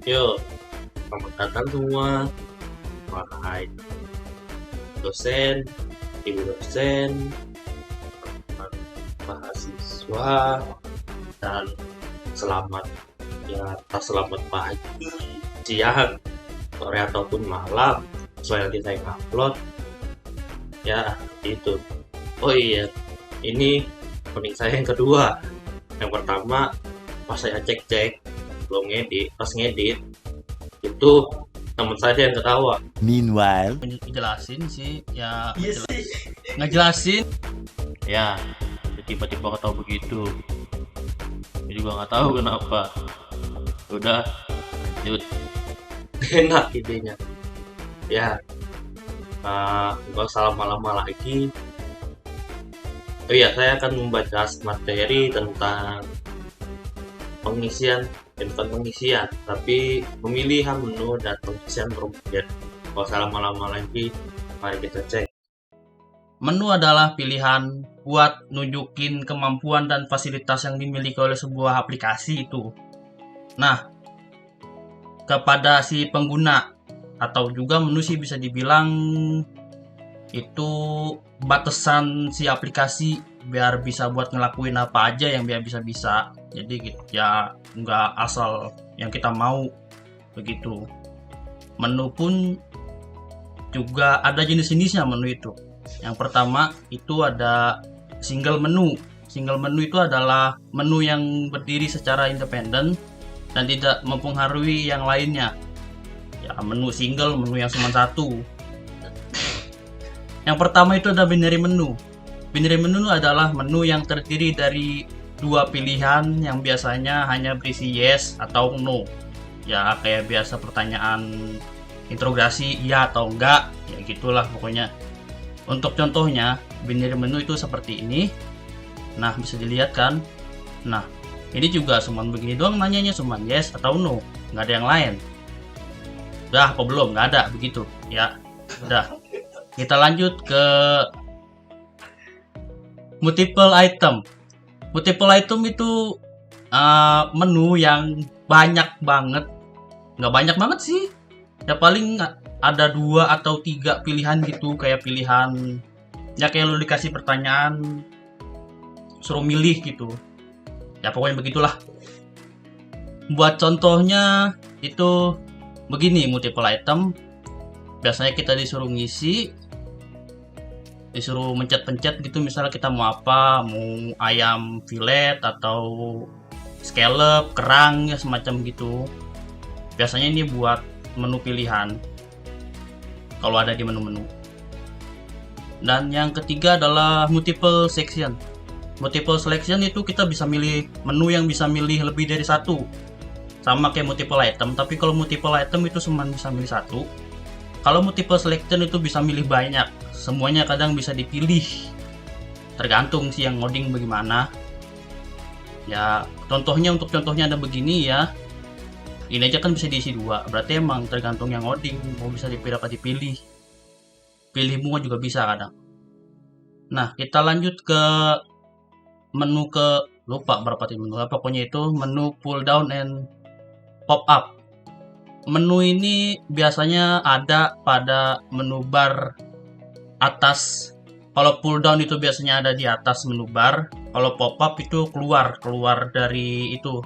Yuk, selamat datang semua, wahai dosen, ibu dosen, mahasiswa, dan selamat selamat pagi, siang, sore ataupun malam, sesuai nanti saya upload. Ya, itu. Oh iya, ini opening saya yang kedua. Yang pertama, pas saya cek-cek, belum ngedit, pas ngedit, itu teman saya yang ketawa. Meanwhile, Ngejelasin sih ya, Iya sih. ngejelasin ya, tiba-tiba ketawa begitu. Saya juga nggak tahu kenapa. Udah lanjut. Enak idenya. Ya, nggak usah lama-lama lagi. Oh iya, saya akan membahas materi tentang pengisian, bukan pengisian, tapi pemilihan menu dan pengisian kemudian. Nggak usah lama-lama lagi, mari kita cek. Menu adalah pilihan buat nunjukin kemampuan dan fasilitas yang dimiliki oleh sebuah aplikasi itu. Nah, kepada si pengguna atau juga menu sih bisa dibilang itu batasan si aplikasi biar bisa buat ngelakuin apa aja yang biar bisa. Jadi gitu, ya nggak asal yang kita mau begitu. Menu pun juga ada jenis-jenisnya menu itu. Yang pertama itu ada single menu. Single menu itu adalah menu yang berdiri secara independen dan tidak mempengaruhi yang lainnya. Ya, menu single, menu yang cuma satu. Yang pertama itu ada binary menu. Binary menu adalah menu yang terdiri dari dua pilihan yang biasanya hanya berisi yes atau no. Ya, kayak biasa pertanyaan interogasi iya atau enggak, ya gitulah pokoknya. Untuk contohnya, binary menu itu seperti ini. Nah, bisa dilihat kan? Nah, ini juga cuma begini doang nanyanya, cuma yes atau no, nggak ada yang lain. Udah apa belum? Nggak ada begitu, ya. Udah. Kita lanjut ke multiple item. Multiple item itu menu yang banyak banget. Nggak banyak banget sih. Ya paling ada 2 atau 3 pilihan gitu, kayak pilihan ya kayak lu dikasih pertanyaan suruh milih gitu. Ya pokoknya begitulah. Buat contohnya itu begini multiple item. Biasanya kita disuruh ngisi, disuruh mencet-pencet gitu, misalnya kita mau apa, mau ayam filet atau scallop, kerang ya semacam gitu. Biasanya ini buat menu pilihan kalau ada di menu-menu. Dan yang ketiga adalah multiple selection. Multiple selection itu kita bisa milih menu yang bisa milih lebih dari satu, sama kayak multiple item, tapi kalau multiple item itu cuma bisa milih satu. Kalau multiple selection itu bisa milih banyak, semuanya kadang bisa dipilih, tergantung sih yang ngoding bagaimana. Ya contohnya, untuk contohnya ada begini ya, ini aja kan bisa diisi 2, berarti emang tergantung yang ngoding mau bisa dipilih apa dipilih. Pilih semua juga bisa kadang. Nah, kita lanjut ke menu lupa berapa menu, pokoknya itu menu pull down and pop up. Menu ini biasanya ada pada menu bar atas. Kalau pull down itu biasanya ada di atas menu bar. Kalau pop up itu keluar dari itu,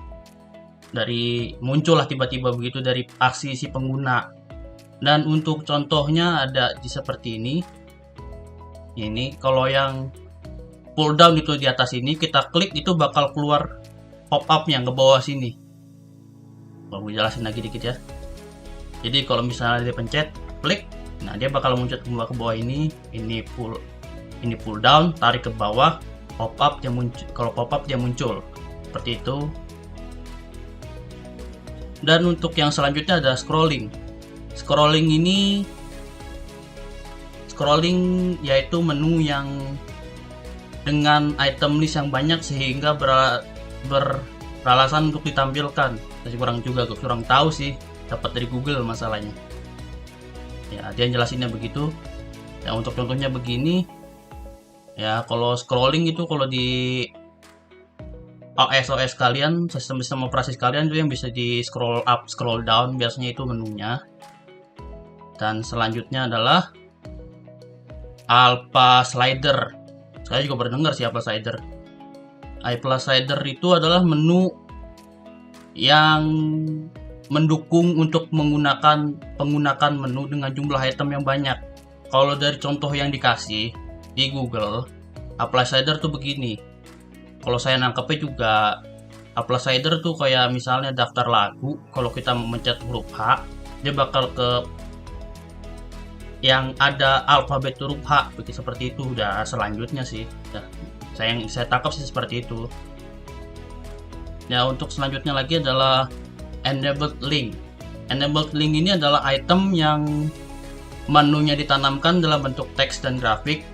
dari muncul lah tiba-tiba begitu dari aksi si pengguna. Dan untuk contohnya ada di seperti ini. Ini kalau yang pull down itu di atas ini, kita klik itu bakal keluar pop up yang ke bawah sini. Mau jelasin lagi dikit ya. Jadi kalau misalnya dia pencet klik, nah dia bakal muncul ke bawah ini pull down, tarik ke bawah, pop up dia muncul. Kalau pop up dia muncul seperti itu. Dan untuk yang selanjutnya ada scrolling. Scrolling yaitu menu yang dengan item list yang banyak sehingga beralasan untuk ditampilkan. Saya kurang tahu sih, dapat dari Google masalahnya. Ya, dia jelasinnya begitu. Ya, untuk contohnya begini. Ya, kalau scrolling itu kalau di OS kalian, sistem operasi kalian itu yang bisa di scroll up, scroll down, biasanya itu menunya. Dan selanjutnya adalah Alpha Slider. Saya juga pernah dengar sih Alpha Slider. Alpha Slider itu adalah menu yang mendukung untuk penggunaan menu dengan jumlah item yang banyak. Kalau dari contoh yang dikasih di Google, Alpha Slider tuh begini. Kalau saya nangkepnya juga Alpha Slider tuh kayak misalnya daftar lagu, kalau kita mencet huruf H, dia bakal ke yang ada alfabet huruf H, begitu seperti itu. Udah selanjutnya sih, saya tangkap sih seperti itu. Ya, untuk selanjutnya lagi adalah enabled link. Enabled link ini adalah item yang menunya ditanamkan dalam bentuk teks dan grafik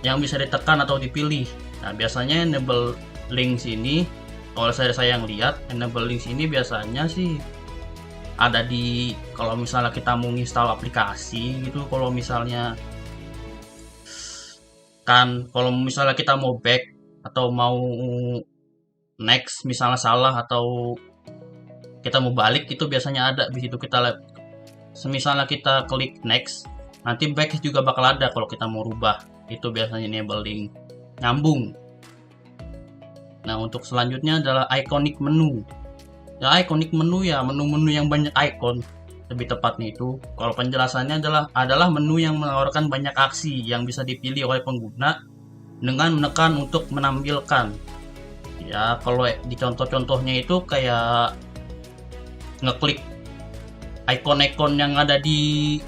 yang bisa ditekan atau dipilih. Nah, biasanya enable links ini, kalau saya yang lihat, enable links ini biasanya sih ada di, kalau misalnya kita mau install aplikasi gitu, kalau misalnya kita mau back atau mau next, misalnya salah atau kita mau balik, itu biasanya ada begitu kita misalnya kita klik next, nanti back juga bakal ada kalau kita mau rubah. Itu biasanya enable link nyambung. Nah, untuk selanjutnya adalah iconic menu. Ya, iconic menu ya menu-menu yang banyak icon, lebih tepatnya itu. Kalau penjelasannya adalah menu yang menawarkan banyak aksi yang bisa dipilih oleh pengguna dengan menekan untuk menampilkan. Ya, kalau di contoh-contohnya itu kayak ngeklik ikon-ikon yang ada di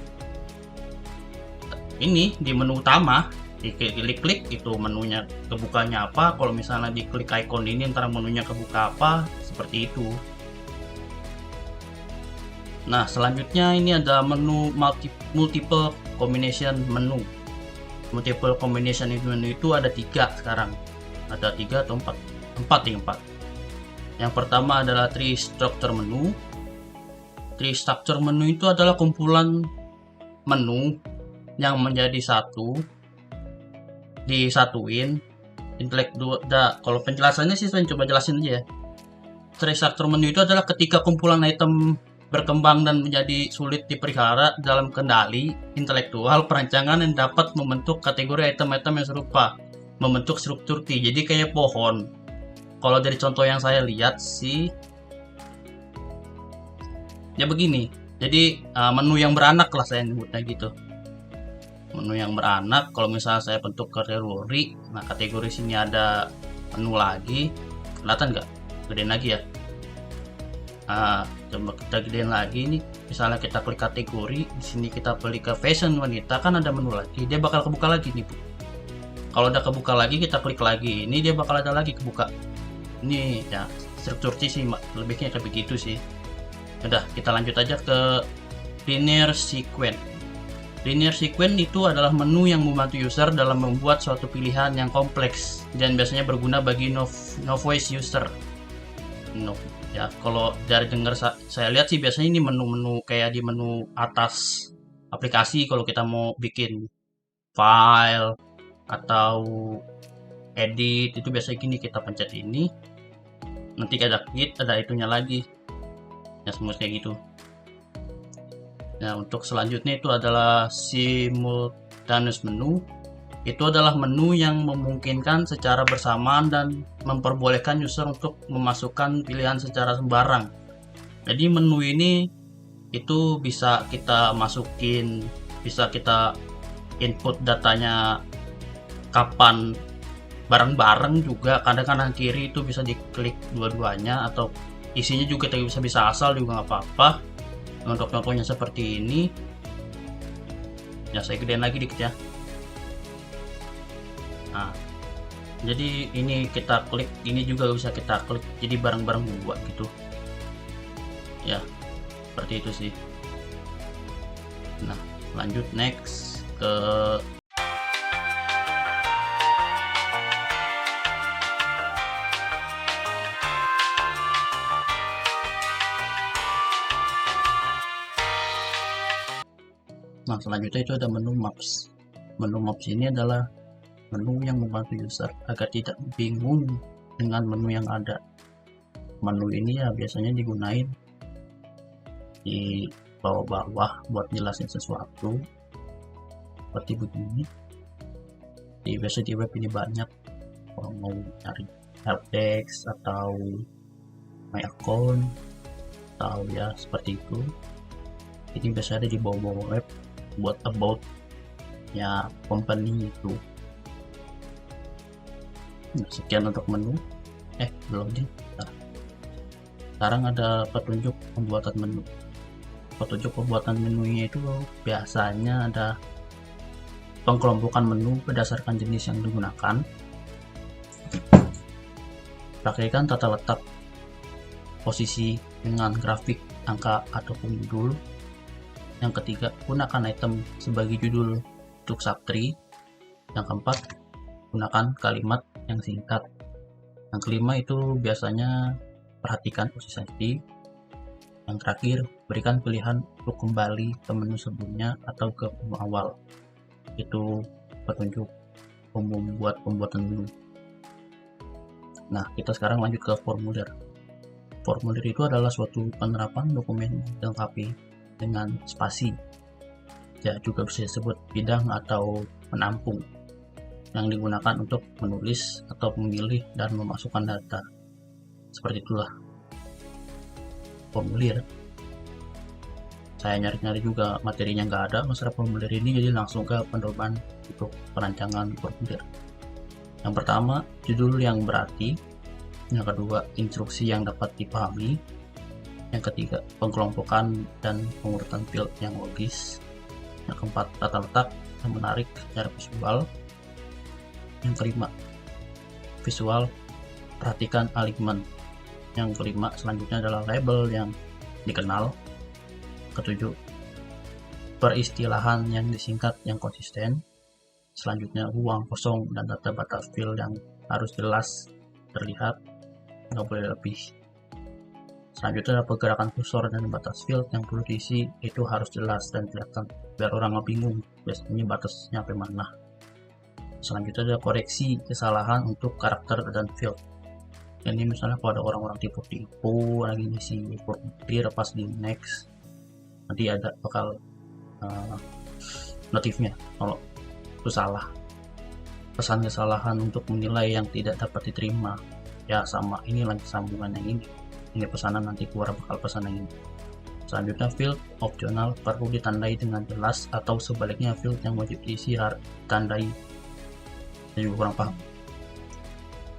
menu utama, diklik itu menunya kebukanya apa. Kalau misalnya diklik ikon ini ntar menunya kebuka apa, seperti itu. Nah, selanjutnya ini ada menu multiple combination menu. Multiple combination menu itu ada 3 sekarang. Ada 3 atau 4? 4. Yang pertama adalah tree structure menu. Tree structure menu itu adalah kumpulan menu yang menjadi satu, disatuin. Kalau penjelasannya sih saya coba jelasin aja ya. Tree structure menu itu adalah ketika kumpulan item berkembang dan menjadi sulit dipelihara dalam kendali intelektual perancangan yang dapat membentuk kategori item-item yang serupa, membentuk struktur T. Jadi kayak pohon. Kalau dari contoh yang saya lihat sih, ya begini. Jadi menu yang beranak lah saya nyebutnya gitu. Menu yang beranak, kalau misalnya saya bentuk kategori, nah kategori sini ada menu lagi, kelihatan nggak? Gedein lagi ya. Coba kita gedein lagi nih. Misalnya kita klik kategori, di sini kita pilih ke fashion wanita, kan ada menu lagi, dia bakal kebuka lagi nih Bu. Kalau udah kebuka lagi, kita klik lagi, ini dia bakal ada lagi kebuka. Ini ya struktur sih lebihnya kayak begitu sih. Udah, kita lanjut aja ke linear sequence. Linear sequence itu adalah menu yang membantu user dalam membuat suatu pilihan yang kompleks dan biasanya berguna bagi novice user. Ya, kalau dari dengar saya lihat sih biasanya ini menu-menu kayak di menu atas aplikasi. Kalau kita mau bikin file atau edit, itu biasanya gini, kita pencet ini, nanti ada git, ada itunya lagi ya, semua kayak gitu. Nah, untuk selanjutnya itu adalah simultaneous menu. Itu adalah menu yang memungkinkan secara bersamaan dan memperbolehkan user untuk memasukkan pilihan secara sembarang. Jadi menu ini itu bisa kita masukin, bisa kita input datanya kapan bareng-bareng juga. Kadang-kadang kiri itu bisa diklik dua-duanya, atau isinya juga bisa asal juga nggak apa-apa. Untuk contohnya seperti ini ya, saya gedein lagi dikit ya. Nah, jadi ini kita klik, ini juga bisa kita klik, jadi bareng-bareng buat gitu ya, seperti itu sih. Nah, lanjut next ke selanjutnya itu ada menu maps. Menu maps ini adalah menu yang membantu user agar tidak bingung dengan menu yang ada. Menu ini ya biasanya digunain di bawah-bawah buat jelasin sesuatu seperti begini. Biasa di web ini banyak, kalau mau cari helpdesk atau my account atau ya seperti itu. Ini biasa ada di bawah-bawah web buat about ya company itu. Nah, sekian untuk menu. Belum nih. Nah, sekarang ada petunjuk pembuatan menu. Petunjuk pembuatan menunya itu biasanya ada pengkelompokan menu berdasarkan jenis yang digunakan. Praktekkan tata letak posisi dengan grafik, angka, ataupun judul. Yang ketiga, gunakan item sebagai judul untuk subtree. Yang keempat, gunakan kalimat yang singkat. Yang kelima itu biasanya perhatikan posisi. Yang terakhir, berikan pilihan untuk kembali ke menu sebelumnya atau ke menu awal. Itu petunjuk umum buat pembuatan menu. Nah, kita sekarang lanjut ke formulir. Formulir itu adalah suatu penerapan dokumen dilengkapi dengan spasi. Ya, juga bisa disebut bidang atau penampung yang digunakan untuk menulis atau memilih dan memasukkan data. Seperti itulah formulir. Saya nyari-nyari juga materinya nggak ada masalah formulir ini, jadi langsung ke pedoman untuk perancangan formulir. Yang pertama, judul yang berarti. Yang kedua, instruksi yang dapat dipahami. Yang ketiga, pengkelompokan dan pengurutan field yang logis. Yang keempat, tata letak yang menarik secara visual. Yang kelima, visual, perhatikan alignment. Yang kelima, selanjutnya adalah label yang dikenal. Ketujuh, peristilahan yang disingkat yang konsisten. Selanjutnya, ruang kosong dan data batas field yang harus jelas terlihat, nggak boleh lebih. Selanjutnya ada pergerakan kursor dan batas field yang perlu diisi itu harus jelas dan kelihatan biar orang nggak bingung biasanya batasnya sampai mana. Selanjutnya ada koreksi kesalahan untuk karakter dan field. Ini misalnya kalau ada orang-orang tipu-tipu lagi ngisi formulir pas di next, nanti ada bakal notifnya kalau itu salah. Pesan kesalahan untuk menilai yang tidak dapat diterima. Ya sama, ini lagi sambungan yang ini pesanan nanti keluar bakal pesan yang ini. Selanjutnya field opsional perlu ditandai dengan jelas atau sebaliknya field yang wajib diisi harus ditandai. Saya juga kurang paham.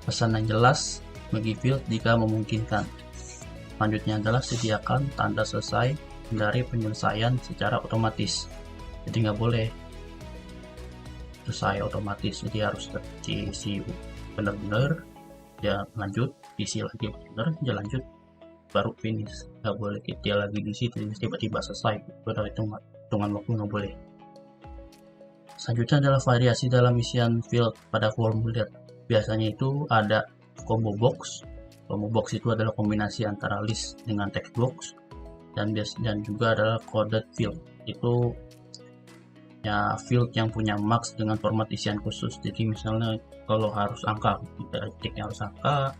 Pesan yang jelas bagi field jika memungkinkan. Selanjutnya adalah sediakan tanda selesai dari penyelesaian secara otomatis. Jadi nggak boleh selesai otomatis, jadi harus diisi benar-benar, ya lanjut, isi lagi benar, ya lanjut, baru finish. Nggak boleh dia lagi diisi tiba-tiba selesai, udah hitungan waktu nggak boleh. Selanjutnya adalah variasi dalam isian field pada formulir. Biasanya itu ada combo box. Combo box itu adalah kombinasi antara list dengan text box, dan juga adalah coded field. Itu ya field yang punya max dengan format isian khusus. Jadi misalnya kalau harus angka, titiknya harus angka,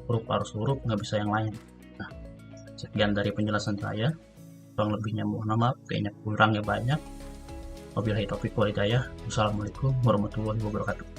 huruf harus huruf, nggak bisa yang lain. Nah, sekian dari penjelasan saya. Kurang lebihnya mohon maaf, kayaknya kurangnya banyak. Wabillahi taufiq wal hidayah. Wassalamualaikum warahmatullahi wabarakatuh.